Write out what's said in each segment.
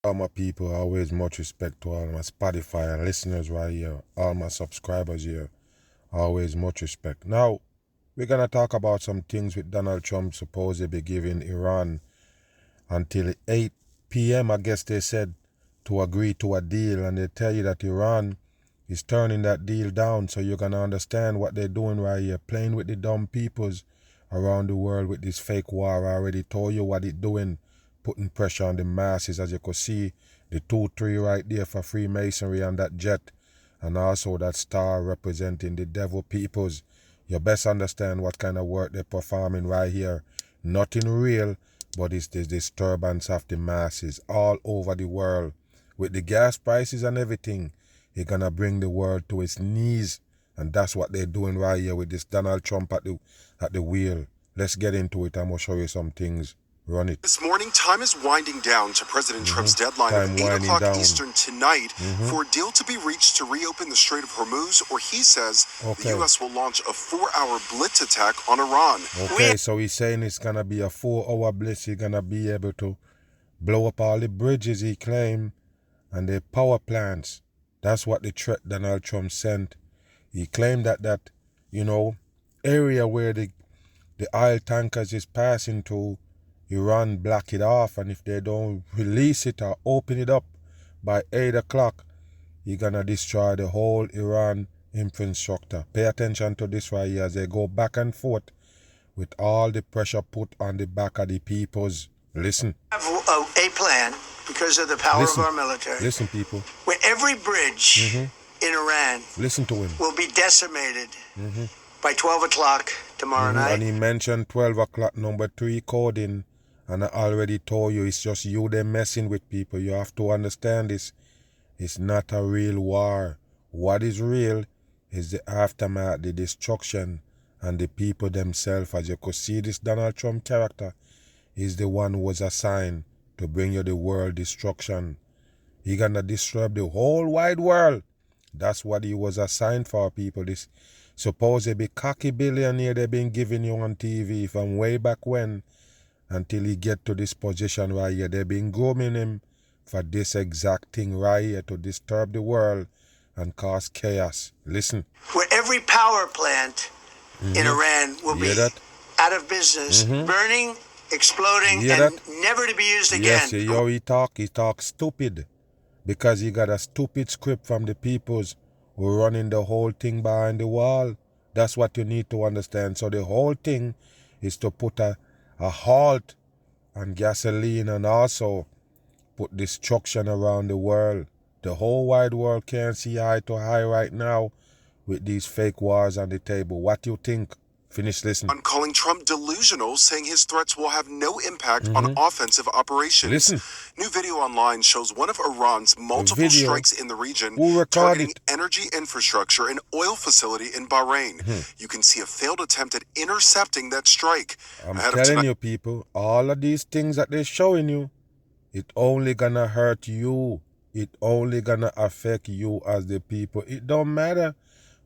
All my people, always much respect to all my Spotify and listeners right here, all my subscribers here, always much respect. Now, we're gonna talk about some things with Donald Trump supposedly giving Iran until 8 p.m. I guess they said to agree to a deal, and they tell you that Iran is turning that deal down. So you're gonna understand what they're doing right here, playing with the dumb peoples around the world with this fake war. I already told you what it's doing. Putting pressure on the masses, as you could see, the 2-3 right there for Freemasonry on that jet, and also that star representing the devil peoples. You best understand what kind of work they're performing right here. Nothing real, but it's the disturbance of the masses all over the world. With the gas prices and everything, they're gonna bring the world to its knees, and that's what they're doing right here with this Donald Trump at the wheel. Let's get into it. I'm gonna show you some things. Run it. This morning, time is winding down to President Trump's deadline of 8 o'clock Eastern tonight for a deal to be reached to reopen the Strait of Hormuz, or he says the U.S. will launch a 4-hour blitz attack on Iran. Okay, so he's saying it's going to be a 4-hour blitz. He's going to be able to blow up all the bridges, he claimed, and the power plants. That's what the threat Donald Trump sent. He claimed that area where the oil tankers is passing to, Iran block it off, and if they don't release it or open it up by 8 o'clock, you're gonna destroy the whole Iran infrastructure. Pay attention to this right here as they go back and forth with all the pressure put on the back of the peoples. Listen. We have a plan because of the power of our military. Listen, people. Where every bridge in Iran will be decimated by 12 o'clock tomorrow night. And he mentioned 12 o'clock number 3 coding. And I already told you, it's just you they're messing with, people. You have to understand this. It's not a real war. What is real is the aftermath, the destruction, and the people themselves. As you could see, this Donald Trump character is the one who was assigned to bring you the world destruction. He gonna disturb the whole wide world. That's what he was assigned for, people. This supposedly cocky billionaire they've been giving you on TV from way back when, until he get to this position right here. They've been grooming him for this exact thing right here, to disturb the world and cause chaos. Listen. Where every power plant in Iran will be out of business, burning, exploding, and never to be used again. Yes, he talk stupid, because he got a stupid script from the peoples who are running the whole thing behind the wall. That's what you need to understand. So the whole thing is to put a halt on gasoline, and also put destruction around the world. The whole wide world can't see eye to eye right now with these fake wars on the table. What do you think? Finish listening. On calling Trump delusional, saying his threats will have no impact on offensive operations. Listen. New video online shows one of Iran's multiple strikes in the region targeting energy infrastructure and oil facility in Bahrain. You can see a failed attempt at intercepting that strike. I'm telling you, people, all of these things that they're showing you, it only gonna hurt you. It only gonna affect you as the people. It don't matter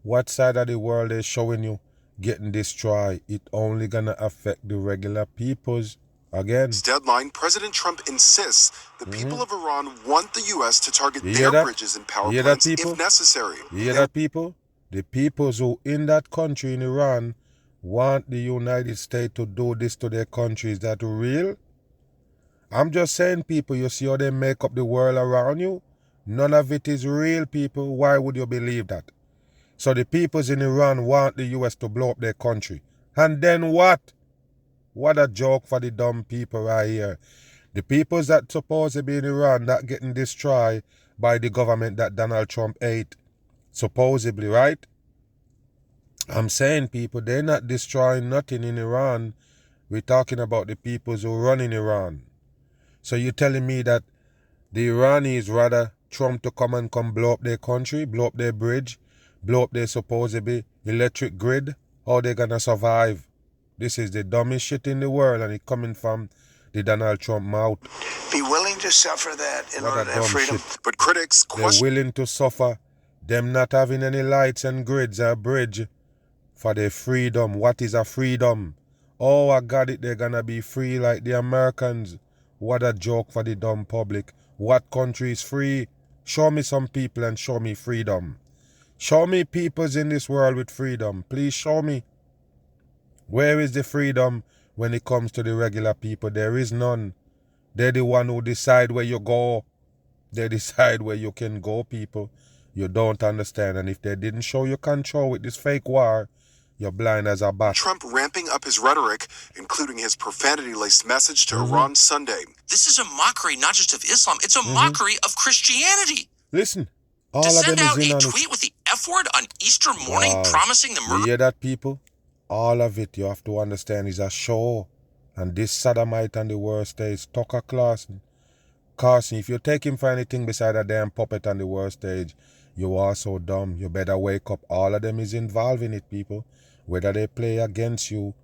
what side of the world they're showing you getting destroyed. It only gonna affect the regular peoples. Again. Deadline, President Trump insists the people of Iran want the U.S. to target their bridges and power plants if necessary. You hear that, people? The peoples who in that country, in Iran, want the United States to do this to their country. Is that real? I'm just saying, people, you see how they make up the world around you? None of it is real, people. Why would you believe that? So the peoples in Iran want the U.S. to blow up their country. And then what? What a joke for the dumb people right here. The peoples that supposed to be in Iran not getting destroyed by the government that Donald Trump ate. Supposedly, right? I'm saying, people, they're not destroying nothing in Iran. We're talking about the peoples who run in Iran. So you're telling me that the Iranis rather Trump to come blow up their country, blow up their bridge, blow up their supposedly electric grid? How they gonna survive? This is the dumbest shit in the world, and it's coming from the Donald Trump mouth. Be willing to suffer that in order to have freedom. Shit. But critics question. They're willing to suffer them not having any lights and grids or bridge for their freedom. What is a freedom? Oh, I got it. They're gonna be free like the Americans. What a joke for the dumb public. What country is free? Show me some people and show me freedom. Show me peoples in this world with freedom. Please show me. Where is the freedom when it comes to the regular people? There is none. They're the one who decide where you go. They decide where you can go, people. You don't understand. And if they didn't show you control with this fake war, you're blind as a bat. Trump ramping up his rhetoric, including his profanity-laced message to Iran Sunday. This is a mockery not just of Islam, it's a mockery of Christianity. Listen, all to of send them out is in a on tweet it. with the F word on Easter morning promising the You murder. hear that, people? All of it, you have to understand, is a show. And this sodomite on the world stage, Tucker Carlson, if you take him for anything beside a damn puppet on the world stage, you are so dumb. You better wake up. All of them is involved in it, people. Whether they play against you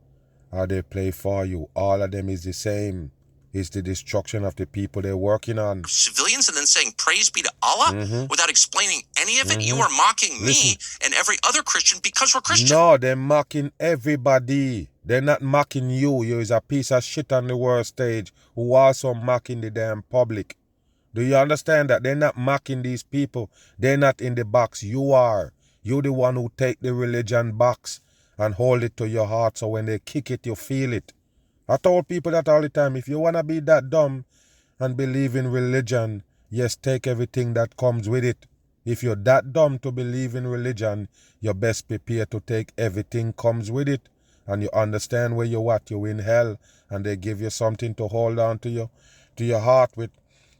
or they play for you, all of them is the same. It's the destruction of the people they're working on. Civilians and then saying praise be to Allah without explaining any of it. You are mocking me and every other Christian because we're Christian. No, they're mocking everybody. They're not mocking you. You is a piece of shit on the world stage who also mocking the damn public. Do you understand that? They're not mocking these people. They're not in the box. You are. You're the one who take the religion box and hold it to your heart so when they kick it, you feel it. I told people that all the time. If you want to be that dumb and believe in religion, yes, take everything that comes with it. If you're that dumb to believe in religion, you're best prepared to take everything comes with it. And you understand where you're at. You're in hell. And they give you something to hold on to your heart with.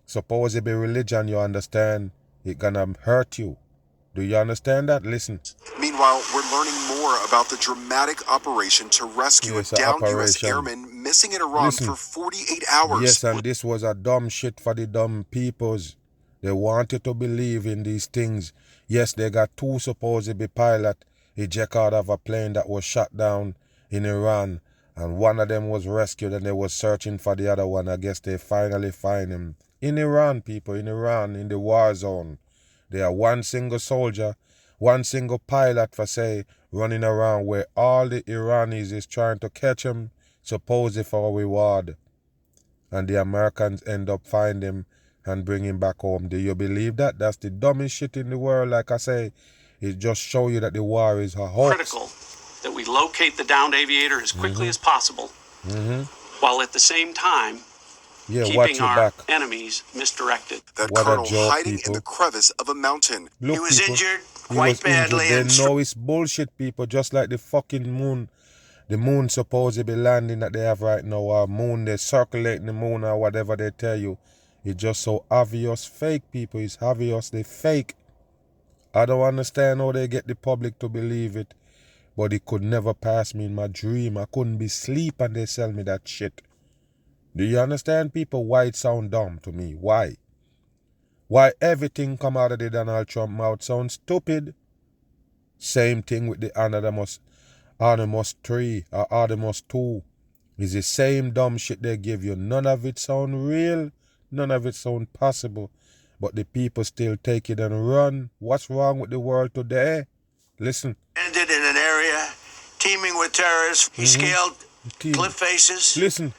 Suppose it be religion, you understand. It's gonna hurt you. Do you understand that? Listen. Meanwhile, we're learning more about the dramatic operation to rescue a downed U.S. airman missing in Iran for 48 hours. Yes, and this was a dumb shit for the dumb peoples. They wanted to believe in these things. Yes, they got two supposedly pilot eject out of a plane that was shot down in Iran. And one of them was rescued and they were searching for the other one. I guess they finally find him. In Iran, people, in Iran, in the war zone. There are one single soldier, one single pilot, for say, running around where all the Iranis is trying to catch him, supposedly for a reward. And the Americans end up finding him and bring him back home. Do you believe that? That's the dumbest shit in the world. Like I say, it just shows you that the war is a hoax. Critical that we locate the downed aviator as quickly as possible, while at the same time keeping our enemies misdirected. That colonel hiding in the crevice of a mountain. Look, he was people, injured quite badly. They know it's bullshit, people, just like the fucking moon. The moon supposed to be landing that they have right now, or moon, they're circulating the moon or whatever they tell you. It's just so obvious fake, people. It's obvious they fake. I don't understand how they get the public to believe it. But it could never pass me in my dream. I couldn't be asleep and they sell me that shit. Do you understand, people, why it sound dumb to me? Why? Why everything come out of the Donald Trump mouth sounds stupid? Same thing with the Animus 3 or Animus 2. It's the same dumb shit they give you. None of it sound real. None of it sound possible. But the people still take it and run. What's wrong with the world today? Listen. Ended in an area teeming with terrorists. He scaled cliff faces. Listen.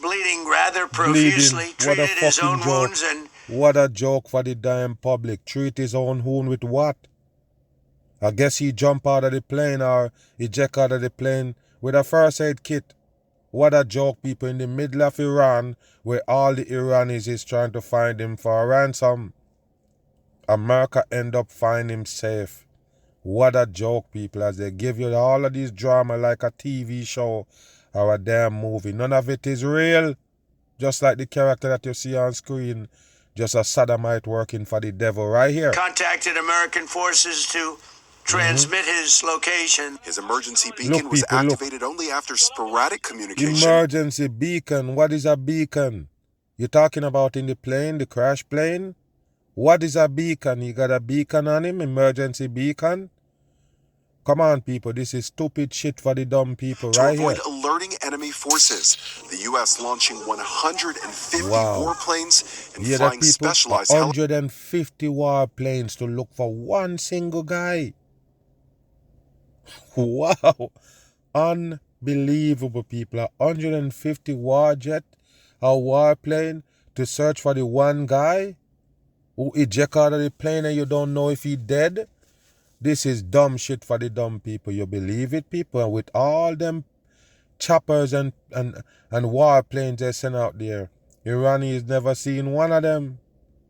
Bleeding rather profusely. Treated his own wounds and... What a joke for the damn public. Treat his own wound with what? I guess he jump out of the plane or eject out of the plane with a first aid kit. What a joke, people, in the middle of Iran where all the Iranis is trying to find him for a ransom. America end up finding him safe. What a joke, people, as they give you all of these drama like a TV show or a damn movie. None of it is real. Just like the character that you see on screen. Just a sodomite working for the devil right here. Contacted American forces to transmit his location. His emergency beacon was activated only after sporadic communication. Emergency beacon? What is a beacon? You talking about in the plane, the crash plane? What is a beacon? You got a beacon on him? Emergency beacon? Come on, people. This is stupid shit for the dumb people right here. To avoid alerting enemy forces, the U.S. launching 150 warplanes and flying specialized 150 warplanes to look for one single guy. Wow. Unbelievable, people. 150 warjet, a warplane to search for the one guy who eject out of the plane and you don't know if he dead? This is dumb shit for the dumb people. You believe it, people? And with all them choppers and warplanes they send out there, Iranians never seen one of them.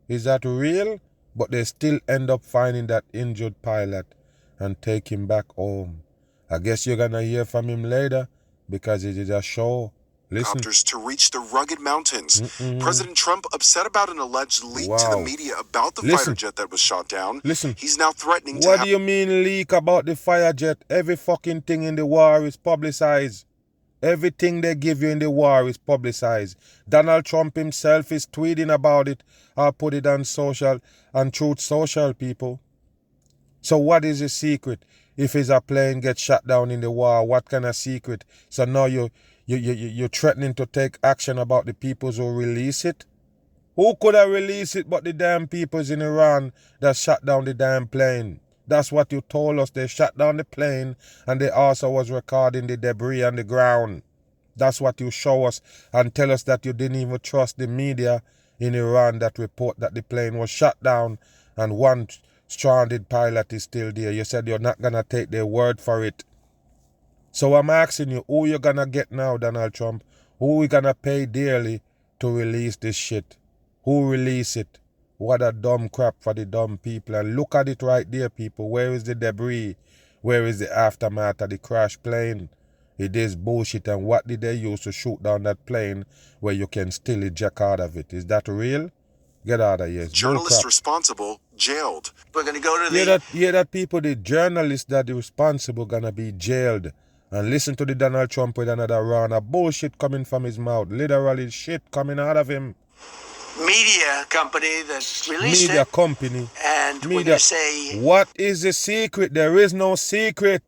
Is that real? But they still end up finding that injured pilot and take him back home. I guess you're gonna hear from him later because it is a show. Listen. To reach the rugged mountains. President Trump upset about an alleged leak to the media about the fighter jet that was shot down. Listen. He's now threatening to What do you mean leak about the fighter jet? Every fucking thing in the war is publicized. Everything they give you in the war is publicized. Donald Trump himself is tweeting about it. I'll put it on social and Truth Social, people. So what is the secret? If his a plane gets shot down in the war, what kind of secret? So now you're threatening to take action about the peoples who release it? Who could have released it but the damn peoples in Iran that shot down the damn plane? That's what you told us. They shot down the plane and they also was recording the debris on the ground. That's what you show us and tell us that you didn't even trust the media in Iran that report that the plane was shot down and one stranded pilot is still there. You said you're not going to take their word for it. So I'm asking you, who you going to get now, Donald Trump? Who we going to pay dearly to release this shit? Who release it? What a dumb crap for the dumb people. And look at it right there, people. Where is the debris? Where is the aftermath of the crash plane? It is bullshit. And what did they use to shoot down that plane where you can still eject out of it? Is that real? Get out of here. It's journalist responsible jailed. We're going to go to the... Yeah, that people, the journalists that are responsible going to be jailed. And listen to the Donald Trump with another round of bullshit coming from his mouth. Literally shit coming out of him. Media company that released media it. Company. And media. when you say... What is the secret? There is no secret.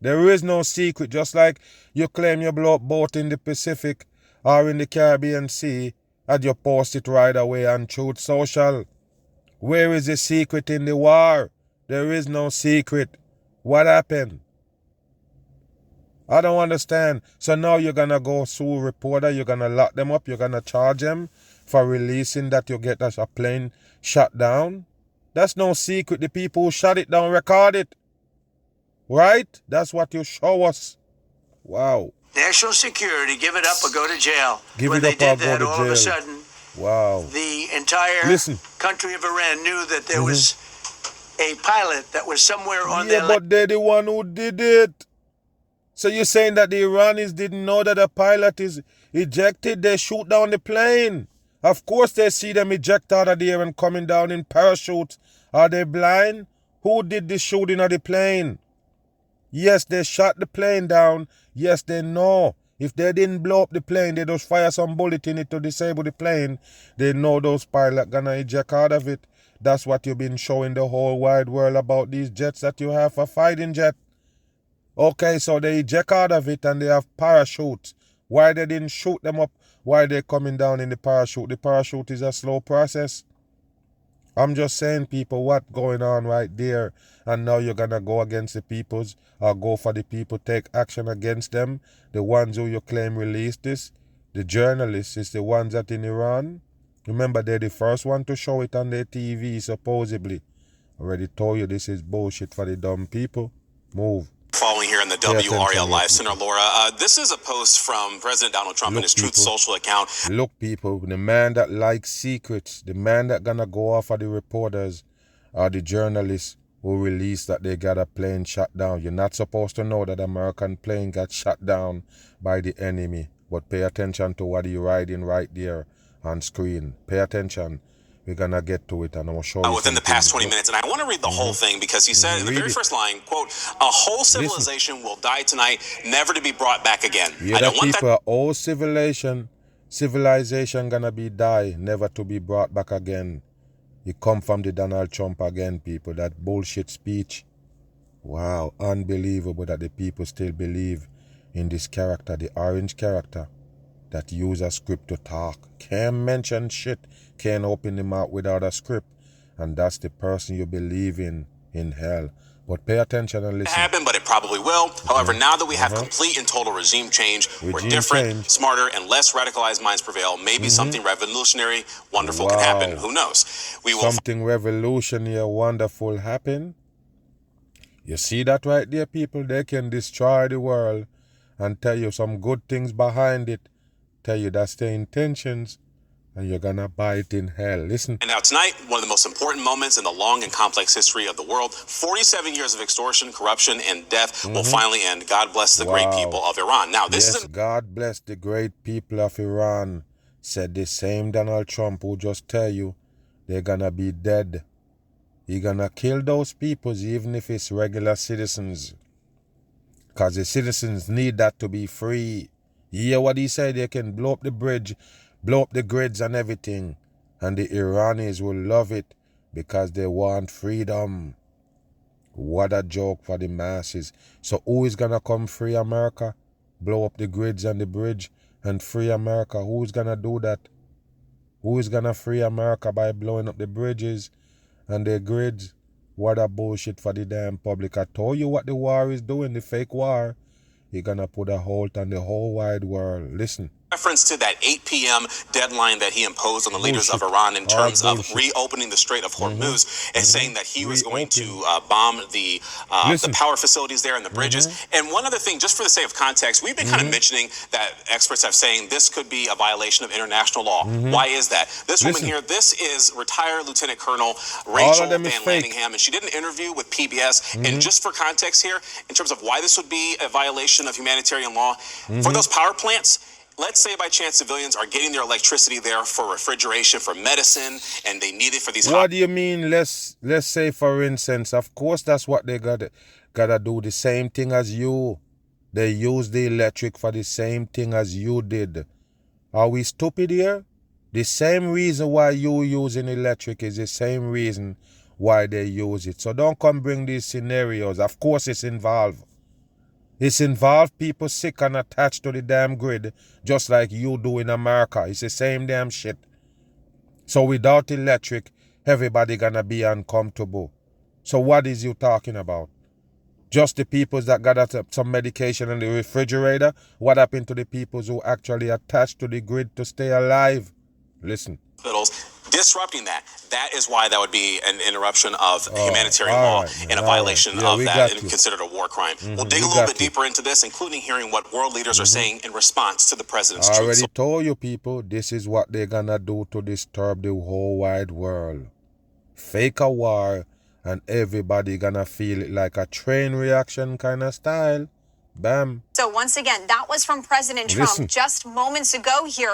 There is no secret. Just like you claim you blow up boat in the Pacific or in the Caribbean Sea and you post it right away on Truth Social. Where is the secret in the war? There is no secret. What happened? I don't understand. So now you're going to go sue a reporter, you're going to lock them up, you're going to charge them for releasing that you get a plane shot down? That's no secret. The people who shot it down record it. Right? That's what you show us. Wow. National security, give it up or go to jail. Give when it up they or did go that, to all jail. of a sudden, wow. The entire country of Iran knew that there was a pilot that was somewhere on their... Yeah, but they're the one who did it. So you're saying that the Iranians didn't know that a pilot is ejected? They shoot down the plane. Of course they see them eject out of the air and coming down in parachutes. Are they blind? Who did the shooting of the plane? Yes, they shot the plane down. Yes, they know. If they didn't blow up the plane, they just fire some bullet in it to disable the plane. They know those pilots gonna eject out of it. That's what you've been showing the whole wide world about these jets that you have for fighting jet. Okay, so they eject out of it and they have parachutes. Why they didn't shoot them up while they're coming down in the parachute? The parachute is a slow process. I'm just saying, people, what's going on right there? And now you're going to go against the peoples or go for the people, take action against them. The ones who you claim released this, the journalists, is the ones that in Iran. Remember, they're the first one to show it on their TV, supposedly. Already told you this is bullshit for the dumb people. Move. Following here in the WRL Live Center, Laura, this is a post from President Donald Trump in his Truth Social account. Look, people, the man that likes secrets, the man that gonna go off of the reporters or the journalists who release that they got a plane shot down. You're not supposed to know that American plane got shot down by the enemy, but pay attention to what you're writing right there on screen. Pay attention. We're going to get to it, and I'm going to show you within the past 20 minutes. And I want to read the whole thing because he said in the very first line, quote, a whole civilization will die tonight, never to be brought back again. Yeah, I don't want people, that. Whole civilization going to be die, never to be brought back again. It come from the Donald Trump again, people. That bullshit speech. Wow, unbelievable that the people still believe in this character, the orange character, that use a script to talk. Can't mention shit. Can't open the mouth without a script. And that's the person you believe in hell. But pay attention and listen. Happen, but it probably will. However, now that we have complete and total regime change, where different, smarter, and less radicalized minds prevail, maybe something revolutionary, wonderful can happen. Who knows? Something revolutionary, wonderful happen. You see that right there, people? They can destroy the world and tell you some good things behind it. Tell you that's their intentions. And you're gonna buy it in hell. Listen. And now tonight, one of the most important moments in the long and complex history of the world, 47 years of extortion, corruption, and death will finally end. God bless the great people of Iran. Now, this is God bless the great people of Iran, said the same Donald Trump who just tell you they're gonna be dead. He gonna kill those peoples even if it's regular citizens. Because the citizens need that to be free. You hear what he said? They can blow up the bridge, blow up the grids and everything. And the Iranis will love it because they want freedom. What a joke for the masses. So who is going to come free America? Blow up the grids and the bridge and free America. Who is going to do that? Who is going to free America by blowing up the bridges and the grids? What a bullshit for the damn public. I told you what the war is doing, the fake war. You're going to put a halt on the whole wide world. Listen. Reference to that 8 p.m. deadline that he imposed on the leaders of Iran in terms of reopening the Strait of Hormuz, and saying that he was going to bomb the power facilities there and the bridges. And one other thing, just for the sake of context, we've been kind of mentioning that experts have saying this could be a violation of international law. Why is that? This woman here, this is retired Lieutenant Colonel Rachel Van Landingham, and she did an interview with PBS. And just for context here, in terms of why this would be a violation of humanitarian law, for those power plants, let's say by chance civilians are getting their electricity there for refrigeration, for medicine, and they need it for these... What do you mean? Let's say, for instance, of course that's what they gotta do. The same thing as you. They use the electric for the same thing as you did. Are we stupid here? The same reason why you using electric is the same reason why they use it. So don't come bring these scenarios. Of course it's involved. It's involved people sick and attached to the damn grid, just like you do in America. It's the same damn shit. So without electric, everybody gonna be uncomfortable. So what is you talking about? Just the peoples that got some medication in the refrigerator? What happened to the peoples who actually attached to the grid to stay alive? Listen. Disrupting that is why that would be an interruption of humanitarian law and a violation of that and considered a war crime. We'll dig a little bit deeper into this, including hearing what world leaders are saying in response to the president's I already told you people, this is what they're gonna do to disturb the whole wide world. Fake a war and everybody gonna feel it like a train reaction kind of style. Bam. So once again, that was from President Trump just moments ago here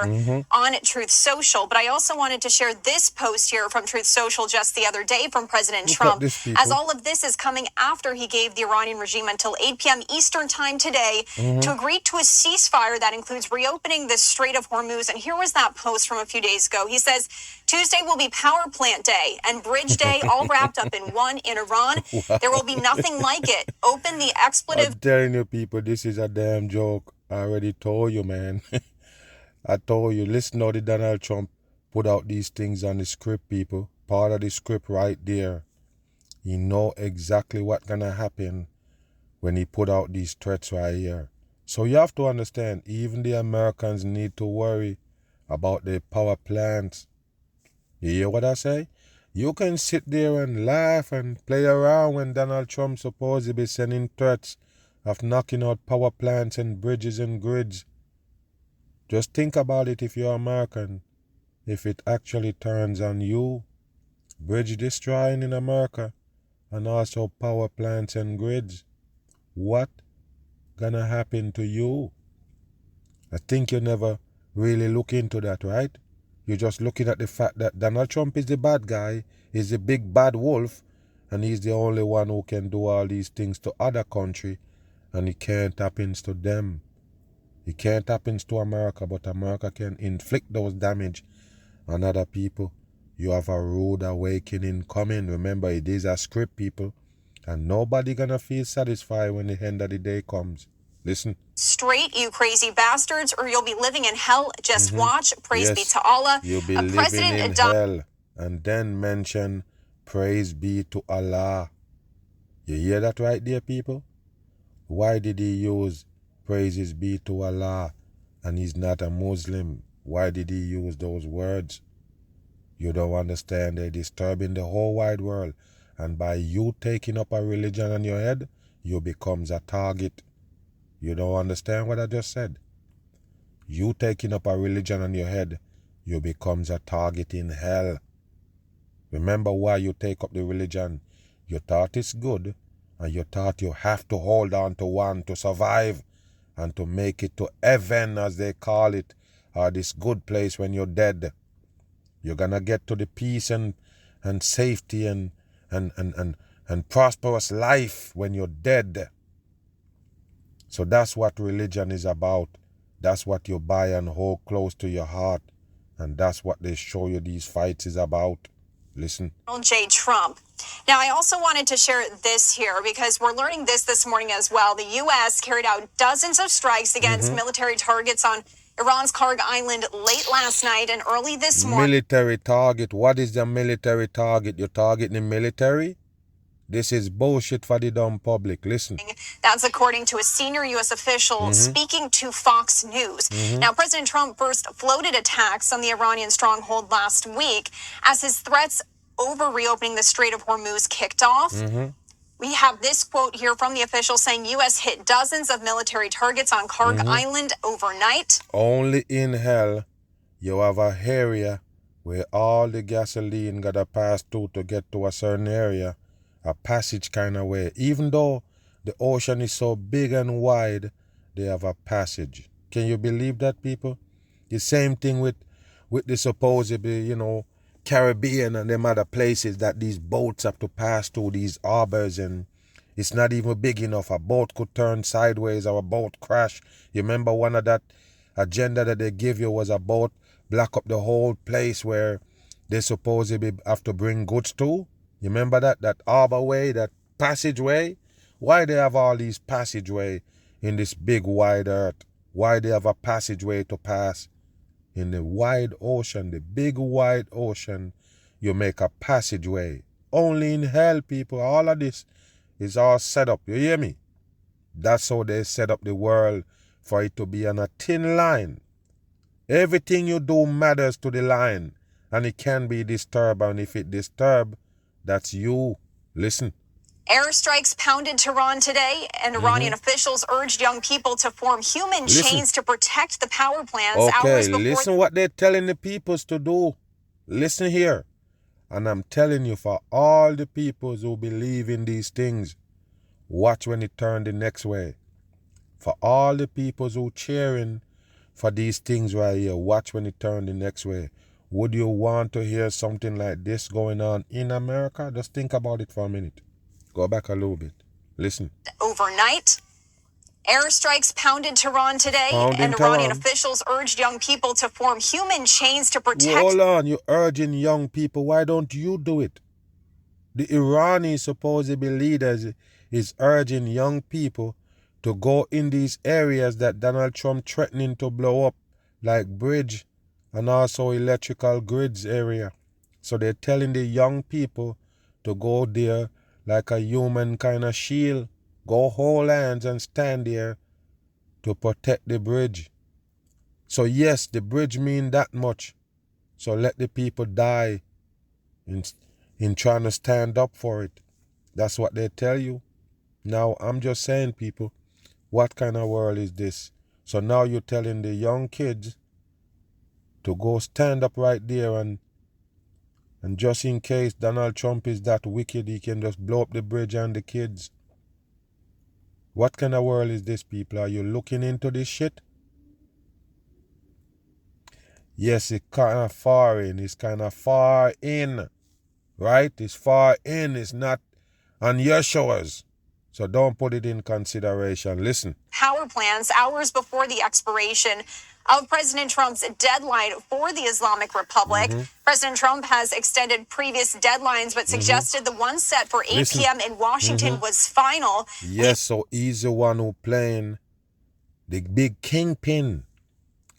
on Truth Social. But I also wanted to share this post here from Truth Social just the other day from President Trump, as all of this is coming after he gave the Iranian regime until 8 p.m. Eastern time today to agree to a ceasefire that includes reopening the Strait of Hormuz. And here was that post from a few days ago. He says, Tuesday will be power plant day and bridge day all wrapped up in one in Iran. There will be nothing like it. Open the expletive. I'm telling you people, this is a damn joke. I already told you, man. I told you. Listen how the Donald Trump put out these things on the script, people. Part of the script right there. You know exactly what's gonna happen when he put out these threats right here. So you have to understand, even the Americans need to worry about their power plants. You hear what I say? You can sit there and laugh and play around when Donald Trump supposedly sending threats of knocking out power plants and bridges and grids. Just think about it if you're American. If it actually turns on you, bridge destroying in America, and also power plants and grids, what gonna happen to you? I think you never really look into that, right? You're just looking at the fact that Donald Trump is the bad guy, is the big bad wolf, and he's the only one who can do all these things to other country, and it can't happen to them. It can't happen to America, but America can inflict those damage on other people. You have a rude awakening coming. Remember, it is a script, people, and nobody gonna feel satisfied when the end of the day comes. Listen. Straight, you crazy bastards, or you'll be living in hell. Just watch. Praise be to Allah. You'll be living in hell. And then mention, praise be to Allah. You hear that right there, people? Why did he use praises be to Allah and he's not a Muslim? Why did he use those words? You don't understand. They're disturbing the whole wide world. And by you taking up a religion on your head, you becomes a target. You don't understand what I just said? You taking up a religion on your head, you becomes a target in hell. Remember why you take up the religion. You thought it's good, and you thought you have to hold on to one to survive and to make it to heaven, as they call it, or this good place when you're dead. You're gonna get to the peace and safety and prosperous life when you're dead. So that's what religion is about. That's what you buy and hold close to your heart. And that's what they show you these fights is about. Listen. Donald J. Trump. Now, I also wanted to share this here because we're learning this morning as well. The U.S. carried out dozens of strikes against military targets on Iran's Kharg Island late last night and early this morning. Military target. What is the military target? You're targeting the military? This is bullshit for the dumb public. Listen. That's according to a senior U.S. official speaking to Fox News. Now, President Trump first floated attacks on the Iranian stronghold last week as his threats over reopening the Strait of Hormuz kicked off. We have this quote here from the official saying U.S. hit dozens of military targets on Kharg Island overnight. Only in hell you have a area where all the gasoline gotta pass through to get to a certain area. A passage kind of way. Even though the ocean is so big and wide, they have a passage. Can you believe that, people? The same thing with the supposedly, Caribbean and them other places that these boats have to pass through these harbors, and it's not even big enough. A boat could turn sideways or a boat crash. You remember one of that agenda that they give you was a boat block up the whole place where they supposedly have to bring goods to? You remember that harbor way, that passageway? Why they have all these passageway in this big wide earth? Why they have a passageway to pass? In the wide ocean, the big wide ocean, you make a passageway. Only in hell, people. All of this is all set up. You hear me? That's how they set up the world, for it to be on a thin line. Everything you do matters to the line, and it can be disturbed, and if it disturbs, that's you. Listen. Airstrikes pounded Tehran today, and Iranian officials urged young people to form human chains to protect the power plants. Okay, listen what they're telling the peoples to do. Listen here. And I'm telling you, for all the peoples who believe in these things, watch when it turn the next way. For all the peoples who cheering for these things right here, watch when it turn the next way. Would you want to hear something like this going on in America? Just think about it for a minute. Go back a little bit. Listen. Overnight, airstrikes pounded Tehran today, and Iranian officials urged young people to form human chains to protect... Hold on, you're urging young people. Why don't you do it? The Iranian supposedly leaders is urging young people to go in these areas that Donald Trump threatening to blow up, like bridge and also electrical grids area. So they're telling the young people to go there like a human kind of shield. Go hold hands and stand there to protect the bridge. So yes, the bridge mean that much. So let the people die in trying to stand up for it. That's what they tell you. Now, I'm just saying, people, what kind of world is this? So now you're telling the young kids to go stand up right there and just in case Donald Trump is that wicked, he can just blow up the bridge and the kids. What kind of world is this, people? Are you looking into this shit? Yes, it's kind of far in. It's kind of far in. Right? It's far in. It's not on your shores. So don't put it in consideration. Listen. Power plants hours before the expiration of President Trump's deadline for the Islamic Republic. President Trump has extended previous deadlines, but suggested the one set for 8 p.m. in Washington was final. Yes, so he's the one who playing the big kingpin.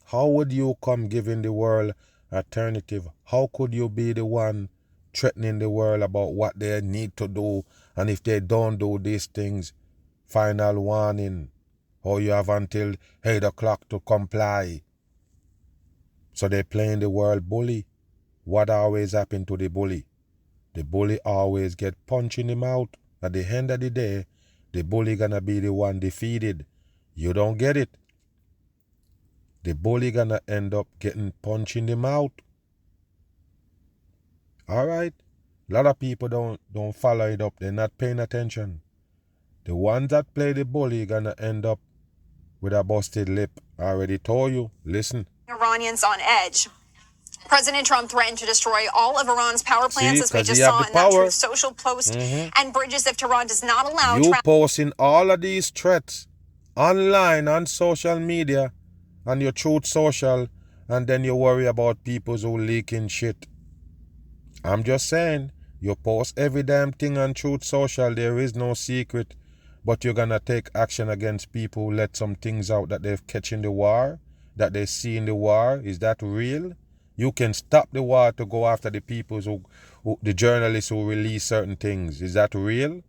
How would you come giving the world alternative? How could you be the one threatening the world about what they need to do, and if they don't do these things, final warning, or you have until 8 o'clock to comply. So they're playing the world bully. What always happen to the bully? The bully always get punched in the mouth. At the end of the day, the bully gonna be the one defeated. You don't get it. The bully gonna end up getting punched in the mouth. Alright? A lot of people don't follow it up. They're not paying attention. The ones that play the bully gonna end up with a busted lip. I already told you. Listen. Iranians on edge. President Trump threatened to destroy all of Iran's power plants, as we just saw in that Truth Social post, and bridges if Tehran does not allow... You posting all of these threats online, on social media, on your Truth Social, and then you worry about people who leaking shit. I'm just saying, you post every damn thing on Truth Social, there is no secret, but you're gonna take action against people who let some things out that they've catch in the war, that they see in the war. Is that real? You can stop the war to go after the people the journalists who release certain things. Is that real?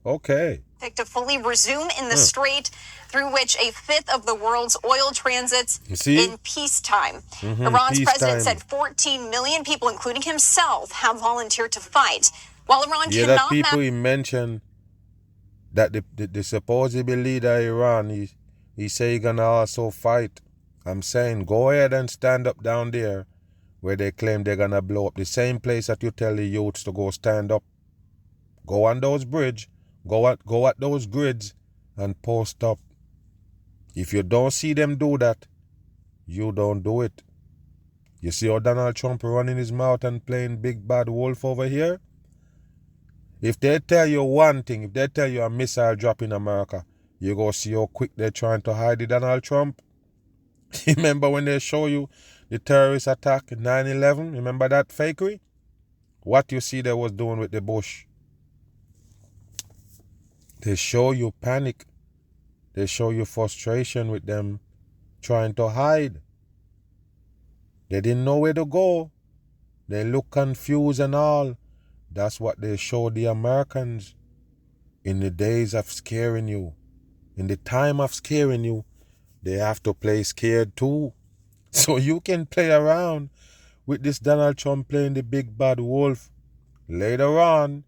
Okay. To fully resume in the strait through which a fifth of the world's oil transits in peacetime. Iran's president said 14 million people, including himself, have volunteered to fight. While Iran cannot... that people he mentioned that the supposed leader of Iran, he say he gonna also fight. I'm saying, go ahead and stand up down there where they claim they're going to blow up. The same place that you tell the youths to go stand up. Go on those bridge, go at those grids and post up. If you don't see them do that, you don't do it. You see how Donald Trump running his mouth and playing big bad wolf over here? If they tell you one thing, if they tell you a missile drop in America, you go see how quick they're trying to hide the Donald Trump. Remember when they show you the terrorist attack in 9/11? Remember that fakery? What you see they was doing with the Bush? They show you panic. They show you frustration with them trying to hide. They didn't know where to go. They look confused and all. That's what they showed the Americans in the days of scaring you. In the time of scaring you, they have to play scared too. So you can play around with this Donald Trump playing the big bad wolf. Later on,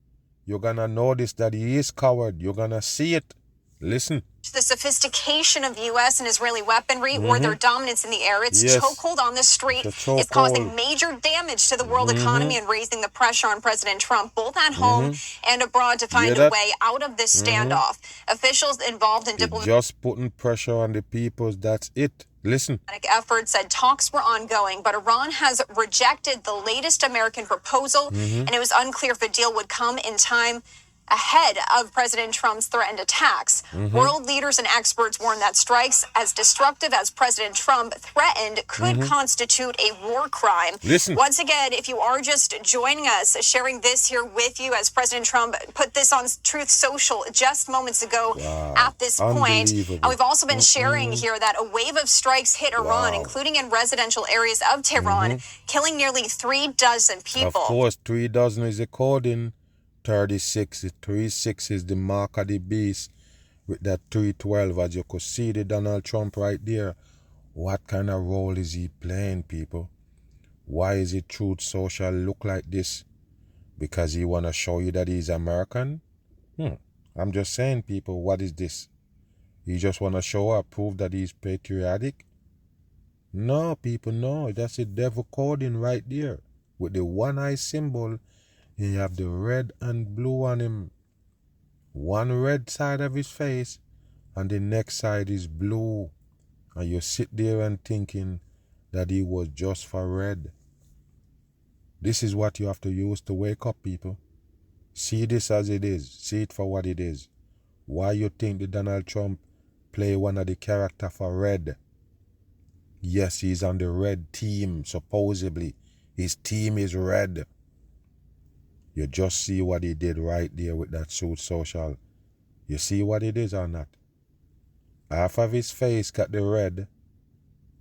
you're going to notice that he is coward. You're going to see it. Listen. The sophistication of U.S. and Israeli weaponry or their dominance in the air, its chokehold on the strait is causing major damage to the world economy and raising the pressure on President Trump, both at home and abroad, to find a way out of this standoff. Officials involved in diplomatic... Just putting pressure on the people, that's it. Listen. Efforts said talks were ongoing, but Iran has rejected the latest American proposal, and it was unclear if the deal would come in time ahead of President Trump's threatened attacks. World leaders and experts warn that strikes as destructive as President Trump threatened could constitute a war crime. Listen. Once again, if you are just joining us, sharing this here with you as President Trump put this on Truth Social just moments ago at this point. And we've also been sharing here that a wave of strikes hit Iran, including in residential areas of Tehran, killing nearly 36 people. Of course, 36 is a coding. 36 is the mark of the beast with that 312, as you could see the Donald Trump right there. What kind of role is he playing, people? Why is it Truth Social look like this? Because he want to show you that he's American? I'm just saying, people, what is this? He just want to show up, prove that he's patriotic? No, people, no. That's the devil coding right there with the one-eye symbol. He have the red and blue on him. One red side of his face and the next side is blue. And you sit there and thinking that he was just for red. This is what you have to use to wake up, people. See this as it is. See it for what it is. Why you think the Donald Trump play one of the character for red? Yes, he's on the red team, supposedly. His team is red. You just see what he did right there with that Truth Social. You see what it is or not? Half of his face got the red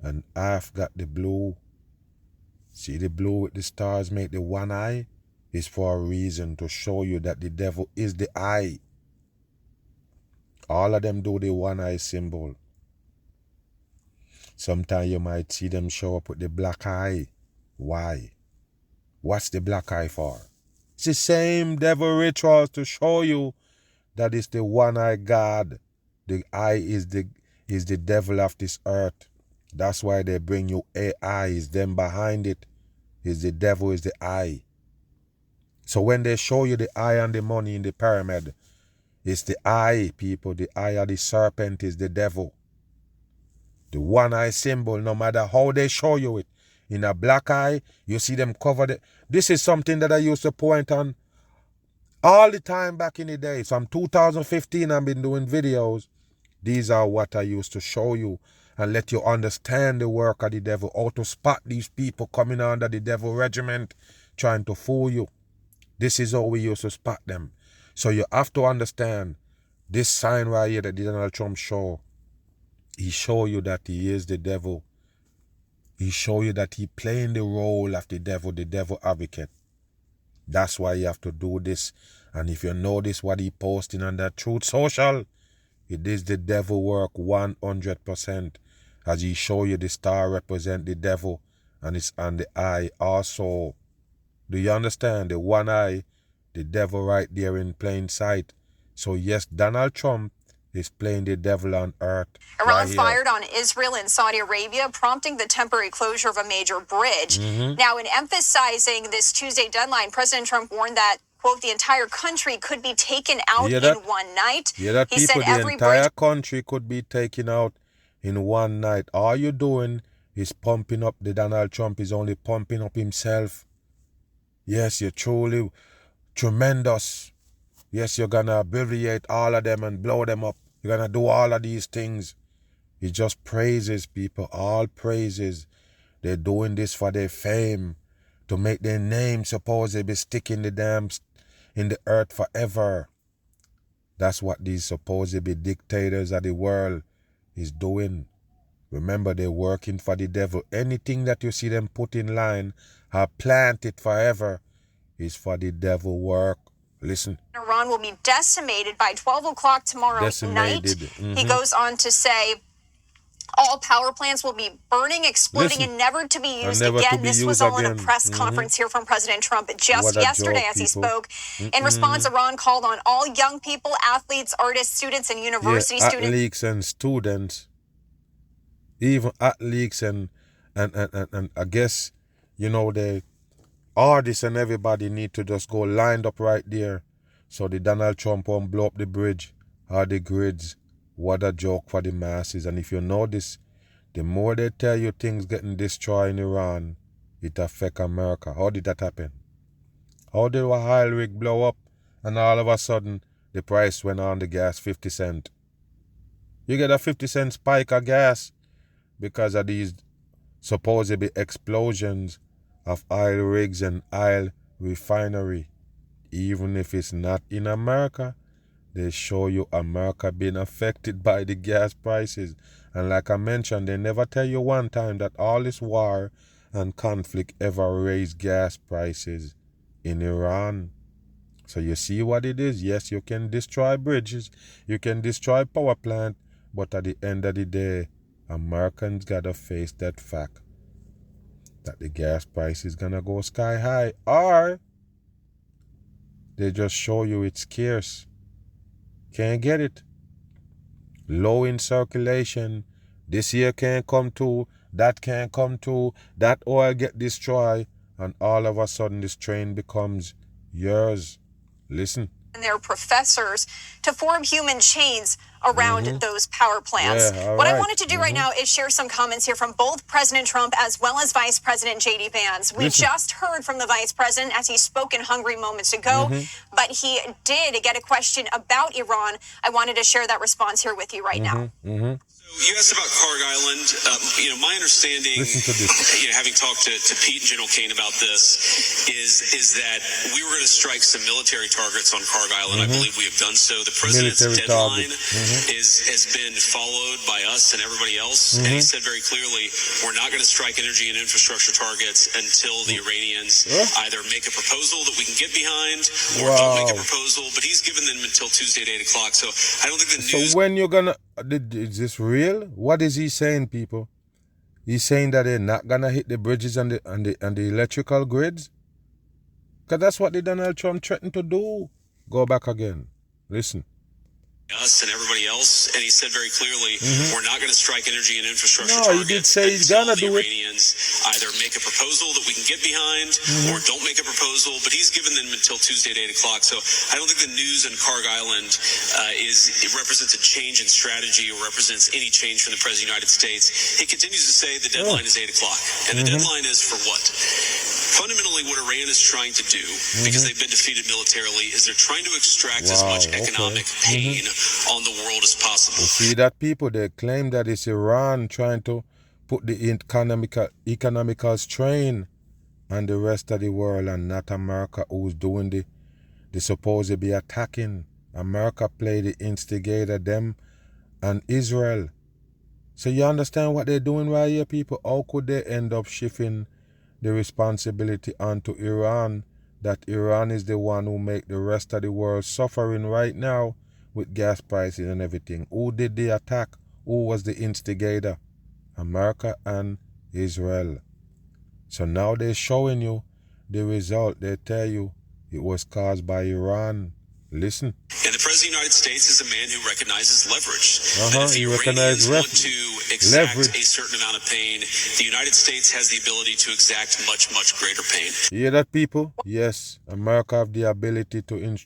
and half got the blue. See the blue with the stars make the one eye? is for a reason, to show you that the devil is the eye. All of them do the one eye symbol. Sometimes you might see them show up with the black eye. Why? What's the black eye for? It's the same devil rituals to show you that it's the one eye God. The eye is the devil of this earth. That's why they bring you AI. Is them behind it. Is the devil is the eye. So when they show you the eye and the money in the pyramid, it's the eye, people. The eye of the serpent is the devil. The one eye symbol, no matter how they show you it. In a black eye, you see them covered. This is something that I used to point on all the time back in the day. From 2015, I've been doing videos. These are what I used to show you and let you understand the work of the devil, how to spot these people coming under the devil regiment, trying to fool you. This is how we used to spot them. So you have to understand this sign right here that Donald Trump show. He show you that he is the devil. He show you that he playing the role of the devil advocate. That's why you have to do this. And if you notice what he posting on that Truth Social, it is the devil work 100%. As he show you the star represent the devil and it's on the eye also. Do you understand? The one eye, the devil right there in plain sight. So yes, Donald Trump is playing the devil on earth. Iran fired on Israel and Saudi Arabia, prompting the temporary closure of a major bridge. Now, in emphasizing this Tuesday deadline, President Trump warned that, quote, the entire country could be taken out in one night. Yeah, he said the entire country could be taken out in one night. All you're doing is pumping up. The Donald Trump is only pumping up himself. Yes, you're truly tremendous. Yes, you're going to abbreviate all of them and blow them up. You're going to do all of these things. He just praises people, all praises. They're doing this for their fame, to make their name supposedly stick in the damn in the earth forever. That's what these supposedly dictators of the world is doing. Remember, they're working for the devil. Anything that you see them put in line or plant it forever is for the devil work. Listen. Iran will be decimated by 12 o'clock tomorrow night. He goes on to say all power plants will be burning, exploding, and never to be used again. This was all in a press conference here from President Trump just yesterday as he spoke. In response, Iran called on all young people, athletes, artists, students, and university students. Athletes and students. Even athletes and I guess, you know, the artists and everybody need to just go lined up right there so the Donald Trump won't blow up the bridge or the grids. What a joke for the masses. And if you notice, the more they tell you things getting destroyed in Iran, it affect America. How did that happen? How did a oil rig blow up and all of a sudden the price went on the gas 50 cents? You get a 50 cent spike of gas because of these supposedly explosions of oil rigs and oil refinery. Even if it's not in America, they show you America being affected by the gas prices. And like I mentioned, they never tell you one time that all this war and conflict ever raised gas prices in Iran. So you see what it is. Yes, you can destroy bridges, you can destroy power plant, but at the end of the day, Americans gotta face that fact that the gas price is gonna go sky high, or they just show you it's scarce. Can't get it. Low in circulation. This year can't come to, that can't come to, that oil get destroyed, and all of a sudden this train becomes yours. Listen. And their professors to form human chains around those power plants. What I wanted to do right now is share some comments here from both President Trump as well as Vice President J.D. Vance. We just heard from the Vice President as he spoke in Hungary moments ago, but he did get a question about Iran. I wanted to share that response here with you right now. So You asked about Kharg Island. My understanding, having talked to Pete and General Kane about this, is that we were going to strike some military targets on Kharg Island. I believe we have done so. The president's deadline has been followed by us and everybody else, and he said very clearly, we're not going to strike energy and infrastructure targets until the Iranians either make a proposal that we can get behind or don't make a proposal. But he's given them until Tuesday at 8 o'clock. So I don't think the news. So when you're gonna, is this real? What is he saying, people? He's saying that they're not gonna hit the bridges and the electrical grids? Because that's what the Donald Trump threatened to do. Go back again. Listen. Us and everybody else, and he said very clearly, we're not going to strike energy and infrastructure targets. No, he did say he's gonna do it. Iranians either make a proposal that we can get behind or don't make a proposal, but he's given them until Tuesday at 8 o'clock. So I don't think the news on Kharg Island it represents a change in strategy or represents any change from the President of the United States. He continues to say the deadline is 8 o'clock, and the deadline is for what? Fundamentally, what Iran is trying to do, because they've been defeated militarily, is they're trying to extract as much economic pain on the world as possible. You see that, people? They claim that it's Iran trying to put the economical strain on the rest of the world and not America, who's doing the supposedly attacking. America played the instigator, them and Israel. So you understand what they're doing right here, people? How could they end up shifting the responsibility onto Iran, that Iran is the one who make the rest of the world suffering right now with gas prices and everything? Who did the attack? Who was the instigator? America and Israel. So now they're showing you the result. They tell you it was caused by Iran. Listen. And the President of the United States is a man who recognizes leverage. If he the Iranians want to exact leverage. A certain amount of pain, the United States has the ability to exact much, much greater pain. You hear that, people? Yes, America have the ability to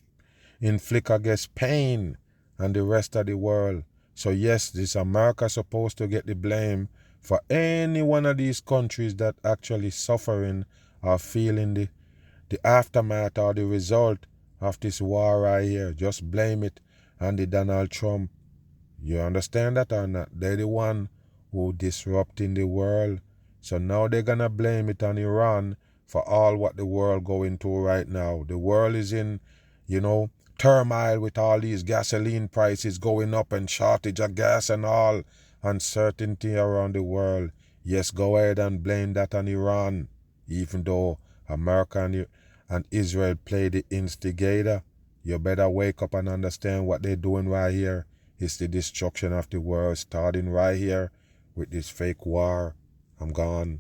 inflict, I guess, pain on the rest of the world. So yes, this America supposed to get the blame for any one of these countries that actually suffering or feeling the aftermath or the result of this war right here. Just blame it on the Donald Trump. You understand that or not? They're the one who disrupting the world. So now they're gonna blame it on Iran for all what the world going through right now. The world is in, turmoil with all these gasoline prices going up and shortage of gas and all uncertainty around the world. Yes, go ahead and blame that on Iran, even though America and Israel play the instigator. You better wake up and understand what they're doing right here. It's the destruction of the world starting right here with this fake war. I'm gone.